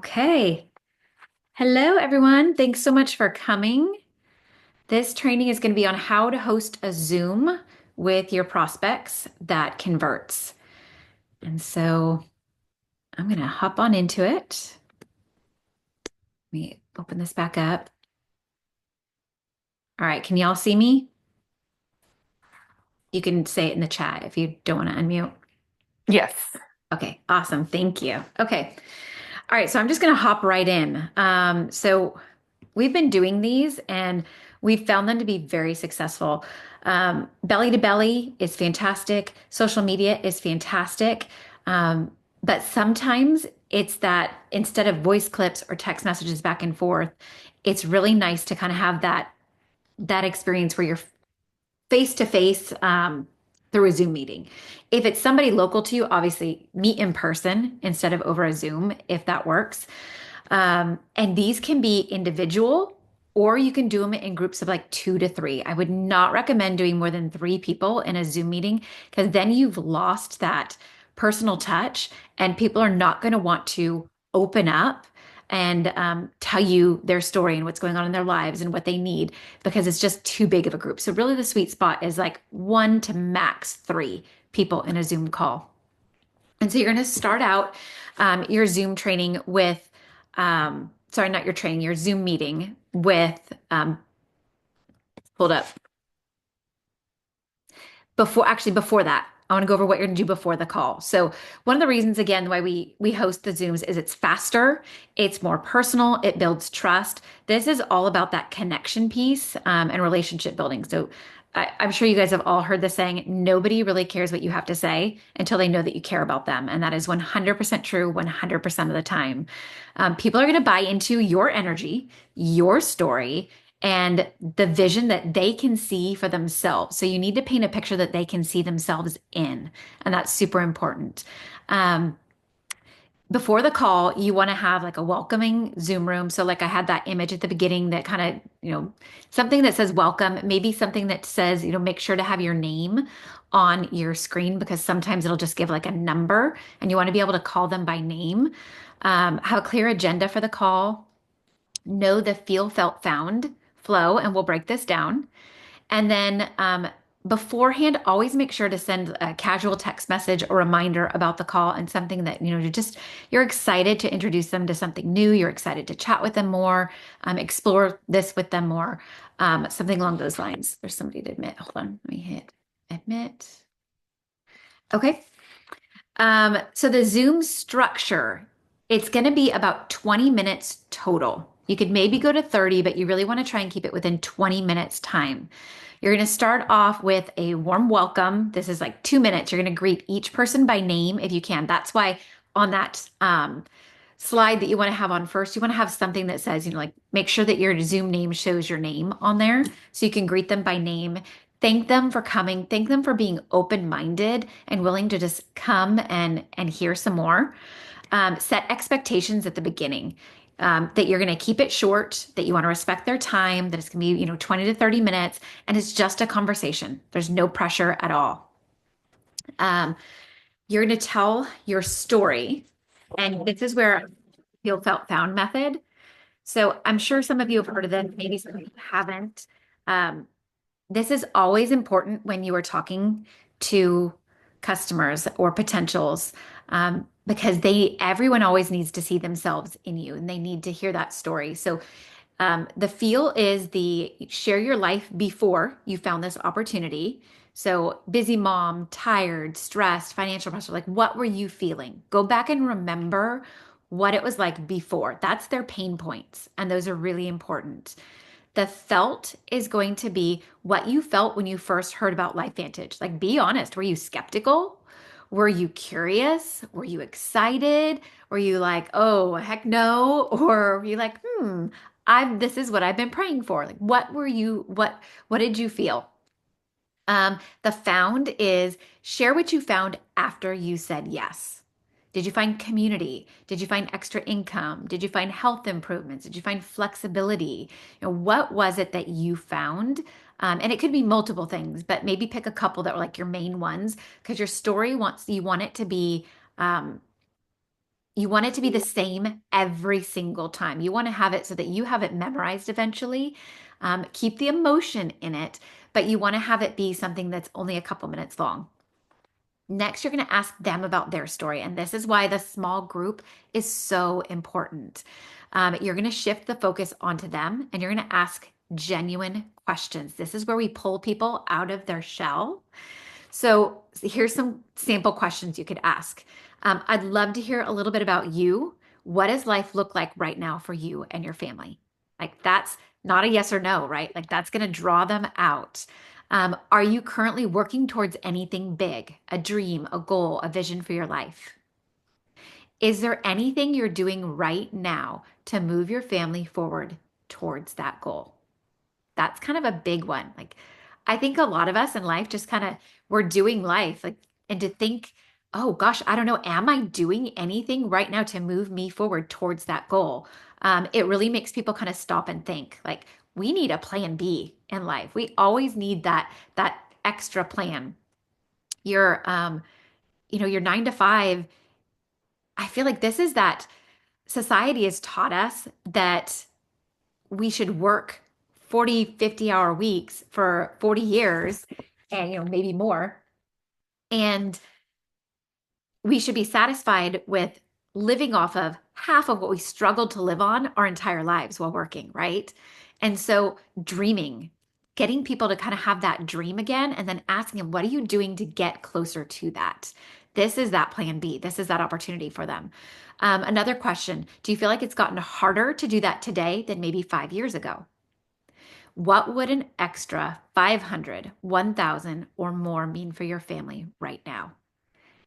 Okay. Hello, everyone. Thanks so much for coming. This training is going to be on how to host a Zoom with your prospects that converts. And so I'm going to hop on into it. Let me open this back up. All right. Can y'all see me? You can say it in the chat if you don't want to unmute. Yes. Okay. Awesome. Thank you. Okay. All right. So I'm just going to hop right in. So we've been doing these and we've found them to be very successful. Belly to belly is fantastic. Social media is fantastic. Um, but sometimes it's that instead of voice clips or text messages back and forth, it's really nice to kind of have that experience where you're face to face through a Zoom meeting. If it's somebody local to you, obviously meet in person instead of over a Zoom, if that works. And these can be individual or you can do them in groups of like 2 to 3. I would not recommend doing more than 3 people in a Zoom meeting because then you've lost that personal touch and people are not going to want to open up and tell you their story and what's going on in their lives and what they need because it's just too big of a group. So, really, the sweet spot is like 1 to max 3 people in a Zoom call. And so, you're going to start out your Zoom training with sorry, not your training, your Zoom meeting with, hold up, before that, I want to go over what you're going to do before the call. So one of the reasons, again, why we host the Zooms is it's faster, it's more personal, it builds trust. This is all about that connection piece and relationship building. So I'm sure you guys have all heard the saying, nobody really cares what you have to say until they know that you care about them. And that is 100% true 100% of the time. People are going to buy into your energy, your story, and the vision that they can see for themselves. So you need to paint a picture that they can see themselves in, and that's super important. Um, Before the call, you want to have like a welcoming Zoom room. So, like I had that image at the beginning that kind of, something that says welcome, maybe something that says, make sure to have your name on your screen because sometimes it'll just give like a number and you want to be able to call them by name. Have a clear agenda for the call, know the feel, felt, found flow, and we'll break this down. And then beforehand, always make sure to send a casual text message or reminder about the call and something that, you're excited to introduce them to something new. You're excited to chat with them more, explore this with them more, something along those lines. There's somebody to admit. Hold on. Let me hit admit. Okay. So the Zoom structure, it's going to be about 20 minutes total. You could maybe go to 30, but you really want to try and keep it within 20 minutes time. You're going to start off with a warm welcome. This is like 2 minutes. You're going to greet each person by name if you can. That's why on that slide that you want to have on first, you want to have something that says, like make sure that your Zoom name shows your name on there so you can greet them by name. Thank them for coming. Thank them for being open-minded and willing to just come and hear some more. Set expectations at the beginning. That you're going to keep it short, that you want to respect their time, that it's going to be, 20 to 30 minutes, and it's just a conversation. There's no pressure at all. Um, you're going to tell your story, and this is where feel, felt, found method. So I'm sure some of you have heard of this, maybe some of you haven't. Um, this is always important when you are talking to customers or potentials, because everyone always needs to see themselves in you and they need to hear that story. So the feel is the share your life before you found this opportunity. So busy mom, tired, stressed, financial pressure, like what were you feeling? Go back and remember what it was like before. That's their pain points, and those are really important. The felt is going to be what you felt when you first heard about LifeVantage. Like, be honest. Were you skeptical? Were you curious? Were you excited? Were you like, oh, heck no? Or were you like, this is what I've been praying for. Like, what did you feel? The found is share what you found after you said yes. Did you find community? Did you find extra income? Did you find health improvements? Did you find flexibility? What was it that you found? And it could be multiple things, but maybe pick a couple that were like your main ones because your story you want it to be um, You want it to be the same every single time. You want to have it so that you have it memorized eventually. Keep the emotion in it, but you want to have it be something that's only a couple minutes long. Next, you're going to ask them about their story. And this is why the small group is so important. You're going to shift the focus onto them and you're going to ask genuine questions. This is where we pull people out of their shell. So here's some sample questions you could ask. I'd love to hear a little bit about you. What does life look like right now for you and your family? Like that's not a yes or no, right? Like that's going to draw them out. Are you currently working towards anything big, a dream, a goal, a vision for your life? Is there anything you're doing right now to move your family forward towards that goal? That's kind of a big one. Like, I think a lot of us in life just kind of we're doing life, like, and to think, oh gosh, I don't know, am I doing anything right now to move me forward towards that goal? It really makes people kind of stop and think, like, we need a plan B in life. We always need that extra plan. Your your 9 to 5. I feel like this is that society has taught us that we should work 40, 50-hour weeks for 40 years and maybe more. And we should be satisfied with living off of half of what we struggled to live on our entire lives while working, right? And so dreaming, getting people to kind of have that dream again and then asking them, what are you doing to get closer to that? This is that plan B. This is that opportunity for them. Another question, do you feel like it's gotten harder to do that today than maybe 5 years ago? What would an extra 500, 1,000, or more mean for your family right now?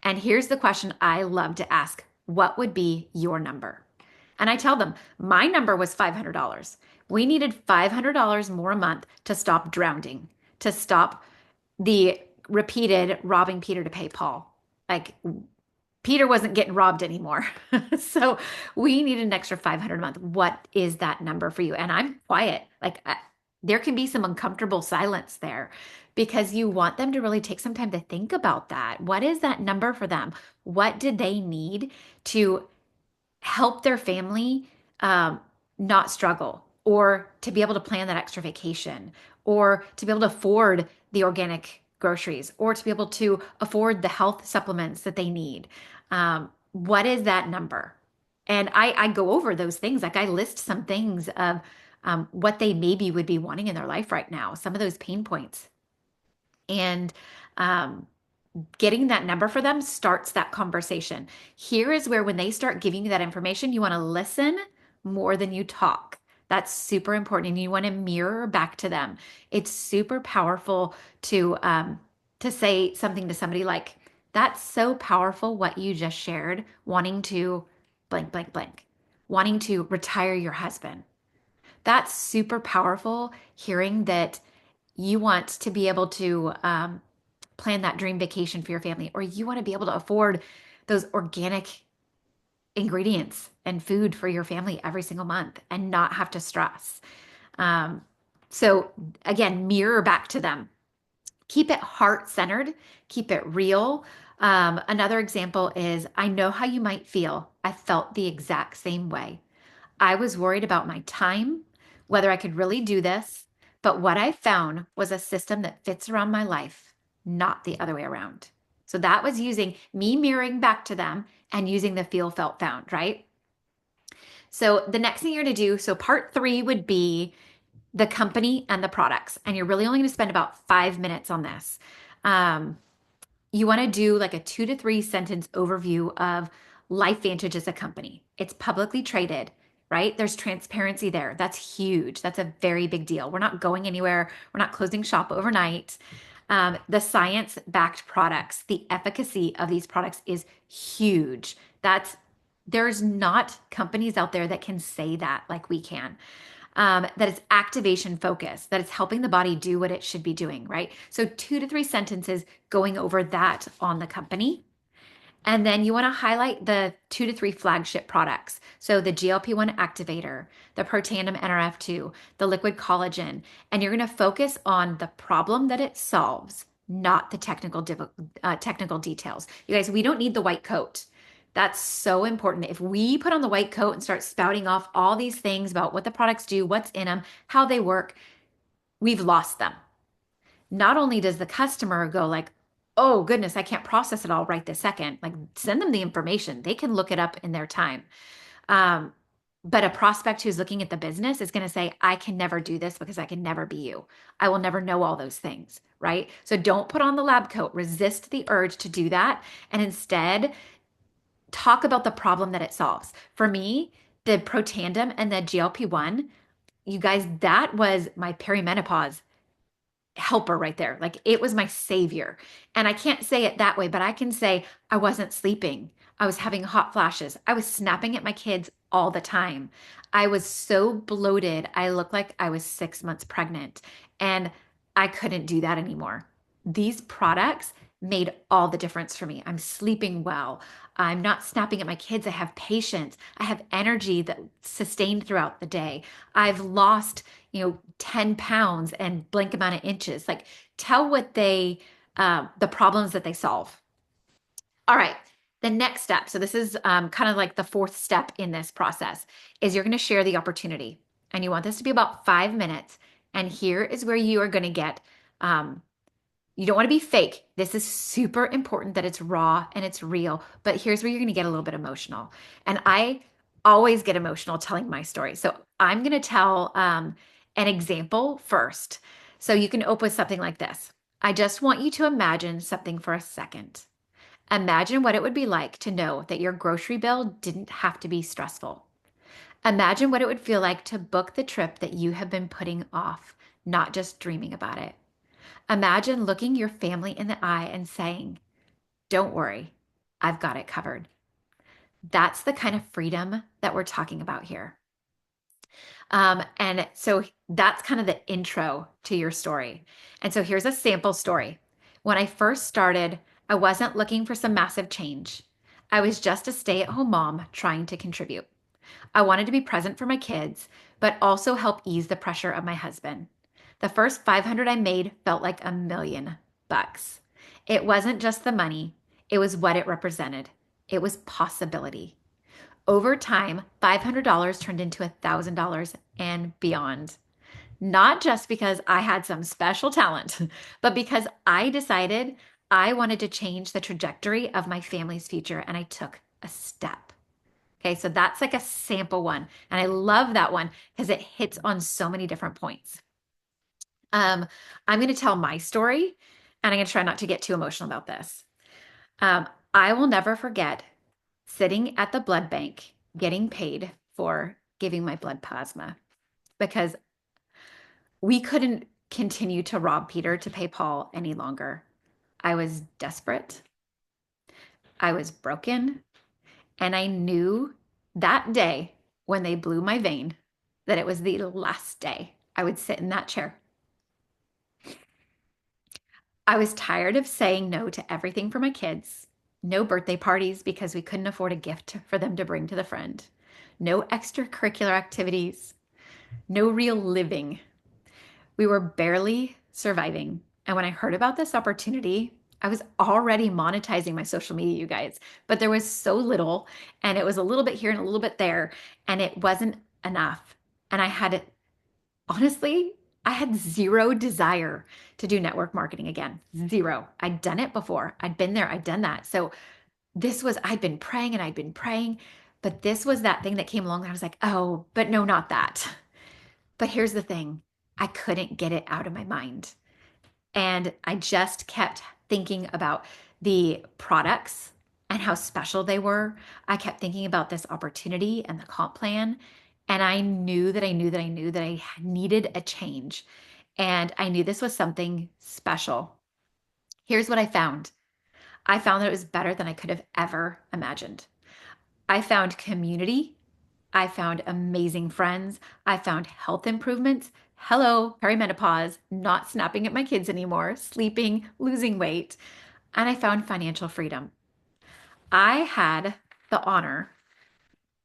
And here's the question I love to ask. What would be your number? And I tell them, my number was $500. We needed $500 more a month to stop drowning, to stop the repeated robbing Peter to pay Paul. Like Peter wasn't getting robbed anymore. So we need an extra 500 a month. What is that number for you? And I'm quiet. Like there can be some uncomfortable silence there because you want them to really take some time to think about that. What is that number for them? What did they need to help their family not struggle or to be able to plan that extra vacation or to be able to afford the organic groceries or to be able to afford the health supplements that they need? What is that number? And I go over those things. Like I list some things of what they maybe would be wanting in their life right now, some of those pain points. And um, getting that number for them starts that conversation. Here is where, when they start giving you that information, you want to listen more than you talk. That's super important, and you want to mirror back to them. It's super powerful to say something to somebody like, "That's so powerful what you just shared. Wanting to blank blank blank, wanting to retire your husband. That's super powerful. Hearing that you want to be able to plan that dream vacation for your family, or you want to be able to afford those organic ingredients and food for your family every single month and not have to stress. Um, so, again, mirror back to them. Keep it heart centered, keep it real. Another example is I know how you might feel. I felt the exact same way. I was worried about my time, whether I could really do this, but what I found was a system that fits around my life, not the other way around. So that was using me mirroring back to them and using the feel, felt, found, right? So the next thing you're going to do, so part 3 would be the company and the products. And you're really only going to spend about 5 minutes on this. Um, you want to do like a 2 to 3 sentence overview of LifeVantage as a company. It's publicly traded, right? There's transparency there. That's huge. That's a very big deal. We're not going anywhere. We're not closing shop overnight. The science-backed products, the efficacy of these products is huge. There's not companies out there that can say that like we can. That it's activation focused, that it's helping the body do what it should be doing, right? So 2 to 3 sentences going over that on the company. And then you want to highlight the 2 to 3 flagship products. So the GLP-1 activator, the Protandim NRF2, the liquid collagen, and you're going to focus on the problem that it solves, not the technical details. You guys, we don't need the white coat. That's so important. If we put on the white coat and start spouting off all these things about what the products do, what's in them, how they work, we've lost them. Not only does the customer go like, oh goodness, I can't process it all right this second. Like send them the information. They can look it up in their time. Um, but a prospect who's looking at the business is going to say, I can never do this because I can never be you. I will never know all those things, right? So don't put on the lab coat, resist the urge to do that, and instead talk about the problem that it solves. For me, the Protandim and the GLP-1, you guys, that was my perimenopause helper right there. Like it was my savior. And I can't say it that way, but I can say I wasn't sleeping. I was having hot flashes. I was snapping at my kids all the time. I was so bloated. I looked like I was 6 months pregnant and I couldn't do that anymore. These products made all the difference for me. I'm sleeping well. I'm not snapping at my kids. I have patience. I have energy that sustained throughout the day. I've lost 10 pounds and blank amount of inches. Like tell what the problems that they solve. All right. The next step, so this is kind of like the fourth step in this process, is you're going to share the opportunity. And you want this to be about 5 minutes. And here is where you are going to get, you don't want to be fake. This is super important that it's raw and it's real. But here's where you're going to get a little bit emotional. And I always get emotional telling my story. So I'm going to tell an example first. So you can open something like this. I just want you to imagine something for a second. Imagine what it would be like to know that your grocery bill didn't have to be stressful. Imagine what it would feel like to book the trip that you have been putting off, not just dreaming about it. Imagine looking your family in the eye and saying, don't worry, I've got it covered. That's the kind of freedom that we're talking about here. And so that's kind of the intro to your story. And so here's a sample story. When I first started, I wasn't looking for some massive change. I was just a stay at home mom trying to contribute. I wanted to be present for my kids, but also help ease the pressure of my husband. The first 500 I made felt like $1 million. It wasn't just the money, it was what it represented. It was possibility. Over time, $500 turned into $1,000 and beyond. Not just because I had some special talent, but because I decided I wanted to change the trajectory of my family's future and I took a step. Okay, so that's like a sample one. And I love that one because it hits on so many different points. I'm going to tell my story and I'm going to try not to get too emotional about this. I will never forget sitting at the blood bank getting paid for giving my blood plasma because we couldn't continue to rob Peter to pay Paul any longer. I was desperate. I was broken. And I knew that day when they blew my vein that it was the last day I would sit in that chair. I was tired of saying no to everything for my kids. No birthday parties because we couldn't afford a gift for them to bring to the friend. No extracurricular activities. No real living. We were barely surviving. And when I heard about this opportunity, I was already monetizing my social media, you guys, but there was so little, and it was a little bit here and a little bit there, and it wasn't enough. And honestly, I had zero desire to do network marketing again. Zero. I'd done it before. I'd been there. I'd done that. So I'd been praying and I'd been praying, but this was that thing that came along and I was like, oh, but no, not that. But here's the thing. I couldn't get it out of my mind. And I just kept thinking about the products and how special they were. I kept thinking about this opportunity and the comp plan. And I knew that I knew that I knew that I needed a change. And I knew this was something special. Here's what I found that it was better than I could have ever imagined. I found community. I found amazing friends. I found health improvements. Hello, perimenopause, not snapping at my kids anymore, sleeping, losing weight. And I found financial freedom. I had the honor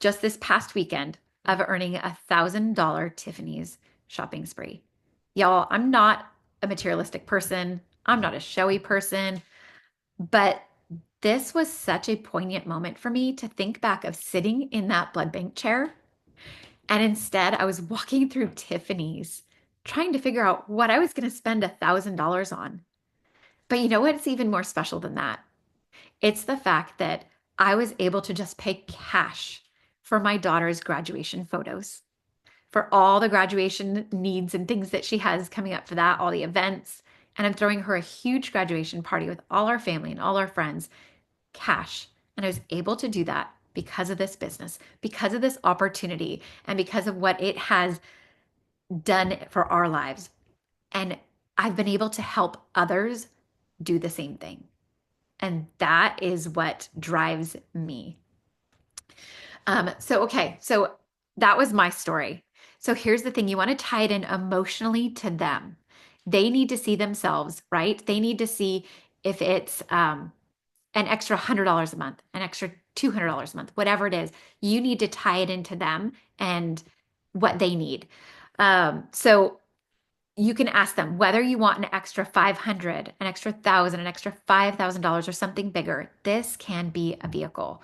just this past weekend of earning $1,000 Tiffany's shopping spree. Y'all, I'm not a materialistic person. I'm not a showy person, but This was such a poignant moment for me to think back of sitting in that blood bank chair. And instead, I was walking through Tiffany's trying to figure out what I was going to spend $1,000 on. But you know what's even more special than that? It's the fact that I was able to just pay cash for my daughter's graduation photos, for all the graduation needs and things that she has coming up for that, all the events. And I'm throwing her a huge graduation party with all our family and all our friends, cash. And I was able to do that because of this business, because of this opportunity, and because of what it has done for our lives. And I've been able to help others do the same thing. And that is what drives me. So that was my story. So here's the thing, you want to tie it in emotionally to them. They need to see themselves, right? They need to see if it's an extra $100 a month, an extra $200 a month, whatever it is, you need to tie it into them and what they need. So you can ask them whether you want an extra 500, an extra 1,000, an extra $5,000 or something bigger. This can be a vehicle.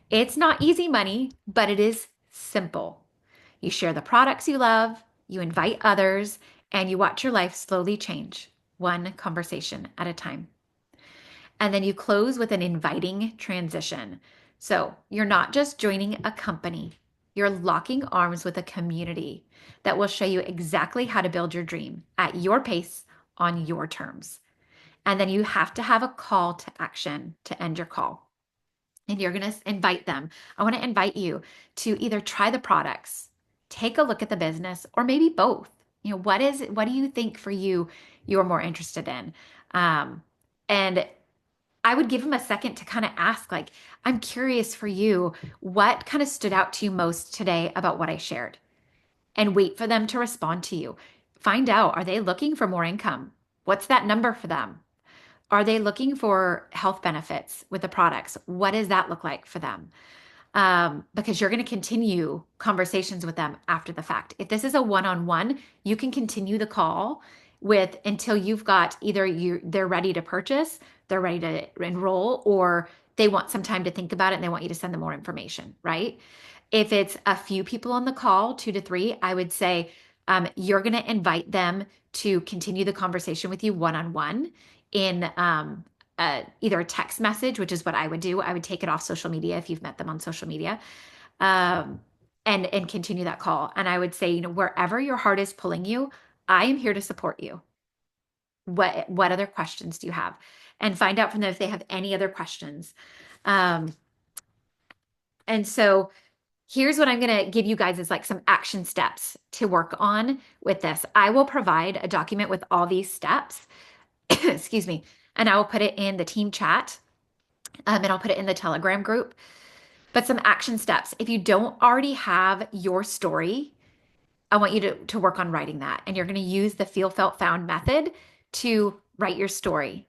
It's not easy money, but it is simple. You share the products you love, you invite others, and you watch your life slowly change, one conversation at a time. And then you close with an inviting transition. So you're not just joining a company, you're locking arms with a community that will show you exactly how to build your dream at your pace on your terms. And then you have to have a call to action to end your call. And you're going to invite them. I want to invite you to either try the products, take a look at the business, or maybe both. What do you think for you you're more interested in? And I would give them a second to kind of ask, like, I'm curious for you, what kind of stood out to you most today about what I shared? And wait for them to respond to you. Find out, are they looking for more income? What's that number for them? Are they looking for health benefits with the products? What does that look like for them? Because you're going to continue conversations with them after the fact. If this is a one-on-one, you can continue the call with until you've got either they're ready to purchase, they're ready to enroll, or they want some time to think about it and they want you to send them more information, right? If it's a few people on the call, 2 to 3, I would say you're going to invite them to continue the conversation with you one-on-one in either a text message, which is what I would do. I would take it off social media if you've met them on social media, um, and continue that call. And I would say, wherever your heart is pulling you, I am here to support you. What other questions do you have? And find out from them if they have any other questions. Um, and so here's what I'm going to give you guys is like some action steps to work on with this. I will provide a document with all these steps, excuse me, and I will put it in the team chat, and I'll put it in the Telegram group. But some action steps. If you don't already have your story, I want you to work on writing that. And you're going to use the Feel, Felt, Found method to write your story.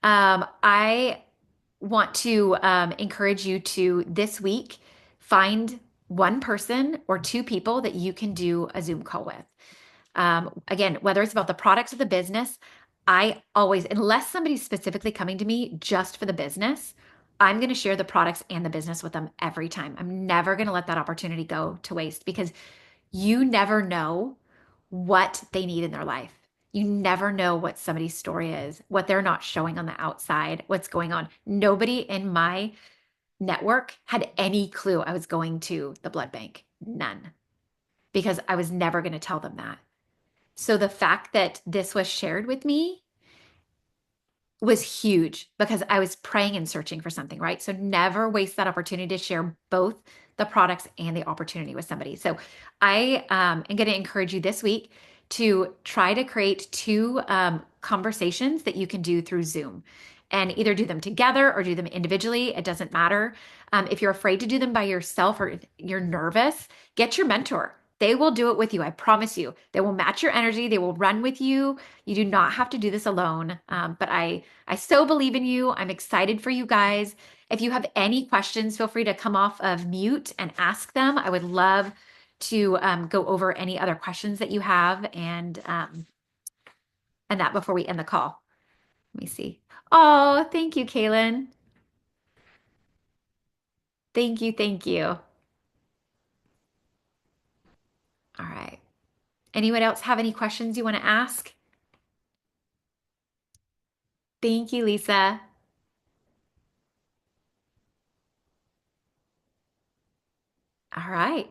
I want to encourage you to this week find one person or two people that you can do a Zoom call with. Again, whether it's about the products or the business, I always, unless somebody's specifically coming to me just for the business, I'm going to share the products and the business with them every time. I'm never going to let that opportunity go to waste because you never know what they need in their life. You never know what somebody's story is, what they're not showing on the outside, what's going on. Nobody in my network had any clue I was going to the blood bank. None. Because I was never going to tell them that. So the fact that this was shared with me was huge because I was praying and searching for something, right? So never waste that opportunity to share both the products and the opportunity with somebody. So I am going to encourage you this week to try to create two conversations that you can do through Zoom and either do them together or do them individually. It doesn't matter. If you're afraid to do them by yourself or you're nervous, get your mentor. They will do it with you. I promise you. They will match your energy. They will run with you. You do not have to do this alone. But I so believe in you. I'm excited for you guys. If you have any questions, feel free to come off of mute and ask them. I would love to go over any other questions that you have and that before we end the call. Let me see. Oh, thank you, Kaylin. Thank you. Thank you. All right. Anyone else have any questions you want to ask? Thank you, Lisa. All right.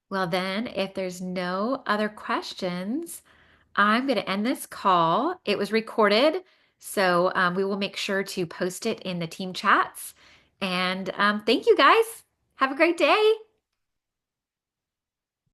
Well, then, if there's no other questions, I'm going to end this call. It was recorded, so we will make sure to post it in the team chats. And thank you guys. Have a great day.